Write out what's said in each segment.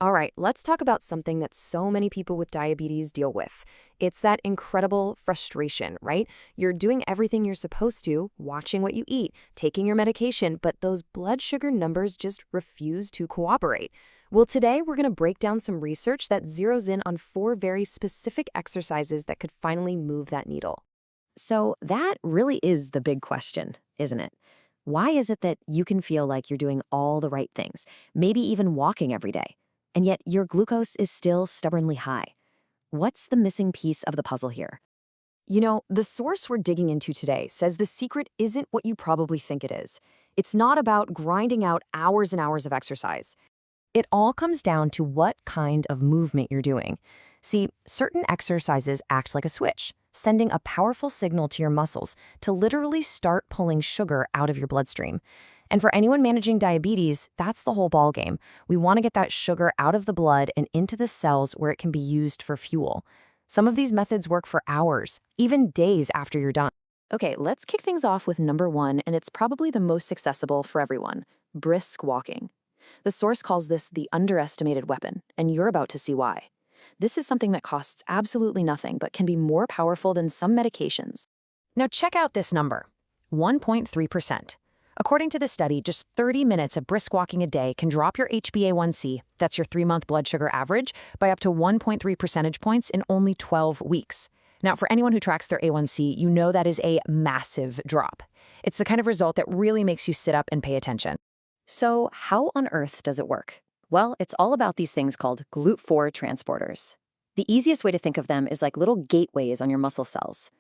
All right, let's talk about something that so many people with diabetes deal with. It's that incredible frustration, right? You're doing everything you're supposed to, watching what you eat, taking your medication, but those blood sugar numbers just refuse to cooperate. Well, today we're going to break down some research that zeroes in on 4 very specific exercises that could finally move that needle. So that really is the big question, isn't it? Why is it that you can feel like you're doing all the right things, maybe even walking every day, and yet your glucose is still stubbornly high? What's the missing piece of the puzzle here? The source we're digging into today says the secret isn't what you probably think it is. It's not about grinding out hours and hours of exercise. It all comes down to what kind of movement you're doing. See, certain exercises act like a switch, sending a powerful signal to your muscles to literally start pulling sugar out of your bloodstream. And for anyone managing diabetes, that's the whole ballgame. We want to get that sugar out of the blood and into the cells where it can be used for fuel. Some of these methods work for hours, even days after you're done. Okay, let's kick things off with number 1, and it's probably the most accessible for everyone: brisk walking. The source calls this the underestimated weapon, and you're about to see why. This is something that costs absolutely nothing but can be more powerful than some medications. Now check out this number, 1.3%. According to the study, just 30 minutes of brisk walking a day can drop your HbA1c, that's your 3-month blood sugar average, by up to 1.3 percentage points in only 12 weeks. Now, for anyone who tracks their A1c, you know that is a massive drop. It's the kind of result that really makes you sit up and pay attention. So how on earth does it work? Well, it's all about these things called GLUT4 transporters. The easiest way to think of them is like little gateways on your muscle cells.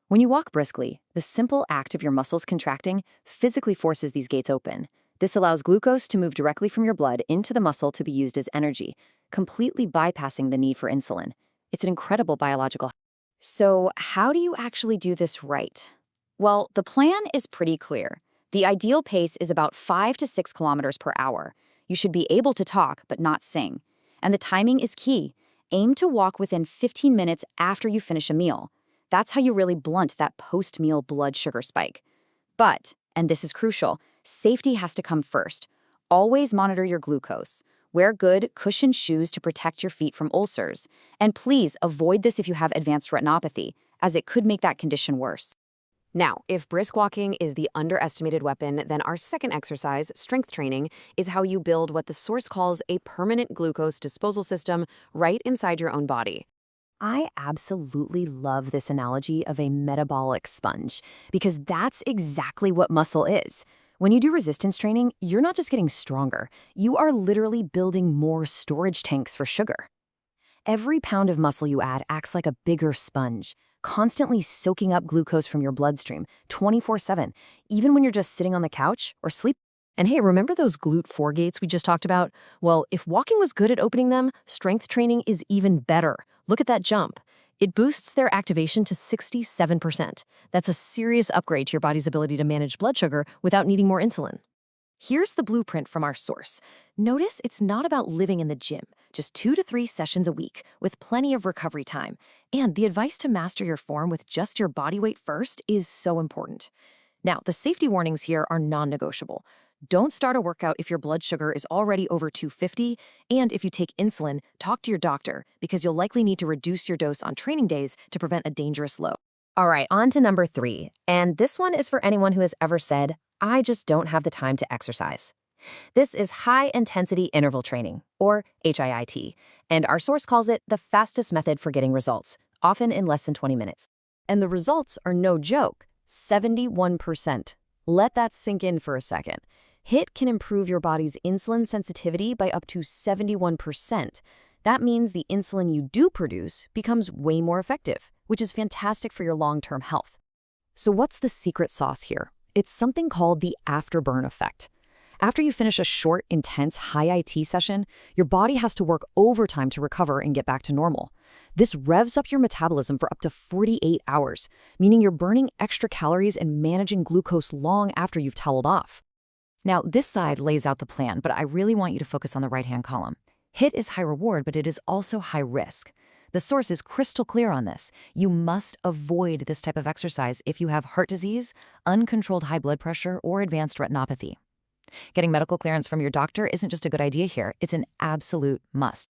When you walk briskly, the simple act of your muscles contracting physically forces these gates open. This allows glucose to move directly from your blood into the muscle to be used as energy, completely bypassing the need for insulin. It's an incredible biological. So how do you actually do this right? Well, the plan is pretty clear. The ideal pace is about 5 to 6 kilometers per hour. You should be able to talk, but not sing. And the timing is key. Aim to walk within 15 minutes after you finish a meal. That's how you really blunt that post-meal blood sugar spike. But, and this is crucial, safety has to come first. Always monitor your glucose. Wear good, cushioned shoes to protect your feet from ulcers. And please avoid this if you have advanced retinopathy, as it could make that condition worse. Now, if brisk walking is the underestimated weapon, then our second exercise, strength training, is how you build what the source calls a permanent glucose disposal system right inside your own body. I absolutely love this analogy of a metabolic sponge, because that's exactly what muscle is. When you do resistance training, you're not just getting stronger, you are literally building more storage tanks for sugar. Every pound of muscle you add acts like a bigger sponge, constantly soaking up glucose from your bloodstream 24/7, even when you're just sitting on the couch or sleep. And hey, remember those GLUT4 gates we just talked about? Well, if walking was good at opening them, strength training is even better. Look at that jump. It boosts their activation to 67%. That's a serious upgrade to your body's ability to manage blood sugar without needing more insulin. Here's the blueprint from our source. Notice it's not about living in the gym, just 2 to 3 sessions a week with plenty of recovery time. And the advice to master your form with just your body weight first is so important. Now, the safety warnings here are non-negotiable. Don't start a workout if your blood sugar is already over 250, and if you take insulin, talk to your doctor because you'll likely need to reduce your dose on training days to prevent a dangerous low. All right, on to number 3, and this one is for anyone who has ever said, I just don't have the time to exercise. This is high-intensity interval training, or HIIT, and our source calls it the fastest method for getting results, often in less than 20 minutes. And the results are no joke, 71%. Let that sink in for a second. HIIT can improve your body's insulin sensitivity by up to 71%. That means the insulin you do produce becomes way more effective, which is fantastic for your long-term health. So what's the secret sauce here? It's something called the afterburn effect. After you finish a short, intense high-IT session, your body has to work overtime to recover and get back to normal. This revs up your metabolism for up to 48 hours, meaning you're burning extra calories and managing glucose long after you've toweled off. Now, this side lays out the plan, but I really want you to focus on the right-hand column. HIIT is high reward, but it is also high risk. The source is crystal clear on this. You must avoid this type of exercise if you have heart disease, uncontrolled high blood pressure, or advanced retinopathy. Getting medical clearance from your doctor isn't just a good idea here, it's an absolute must.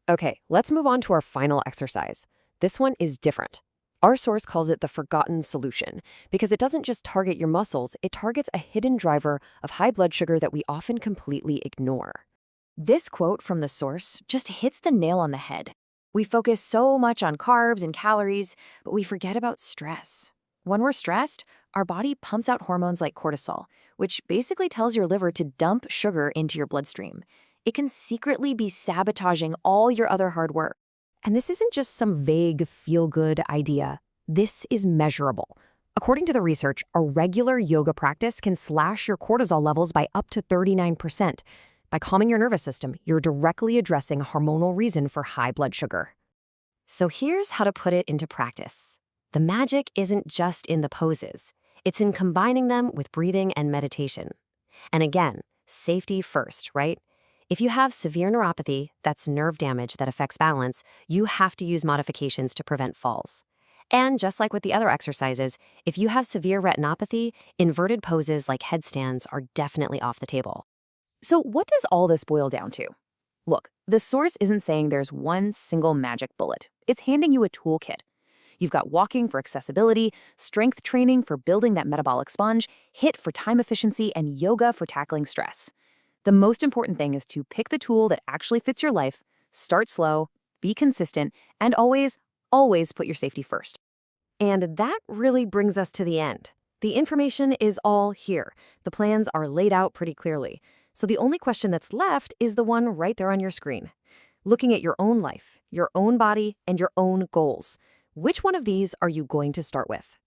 Okay, let's move on to our final exercise. This one is different. Our source calls it the forgotten solution because it doesn't just target your muscles, it targets a hidden driver of high blood sugar that we often completely ignore. This quote from the source just hits the nail on the head. We focus so much on carbs and calories, but we forget about stress. When we're stressed, our body pumps out hormones like cortisol, which basically tells your liver to dump sugar into your bloodstream. It can secretly be sabotaging all your other hard work. And this isn't just some vague, feel-good idea. This is measurable. According to the research, a regular yoga practice can slash your cortisol levels by up to 39%. By calming your nervous system, you're directly addressing a hormonal reason for high blood sugar. So here's how to put it into practice. The magic isn't just in the poses. It's in combining them with breathing and meditation. And again, safety first, right? If you have severe neuropathy, that's nerve damage that affects balance, you have to use modifications to prevent falls. And just like with the other exercises, if you have severe retinopathy, inverted poses like headstands are definitely off the table. So what does all this boil down to? Look, the source isn't saying there's one single magic bullet. It's handing you a toolkit. You've got walking for accessibility, strength training for building that metabolic sponge, HIIT for time efficiency, and yoga for tackling stress. The most important thing is to pick the tool that actually fits your life, start slow, be consistent, and always put your safety first. And that really brings us to the end. The information is all here. The plans are laid out pretty clearly. So the only question that's left is the one right there on your screen. Looking at your own life, your own body, and your own goals. Which one of these are you going to start with?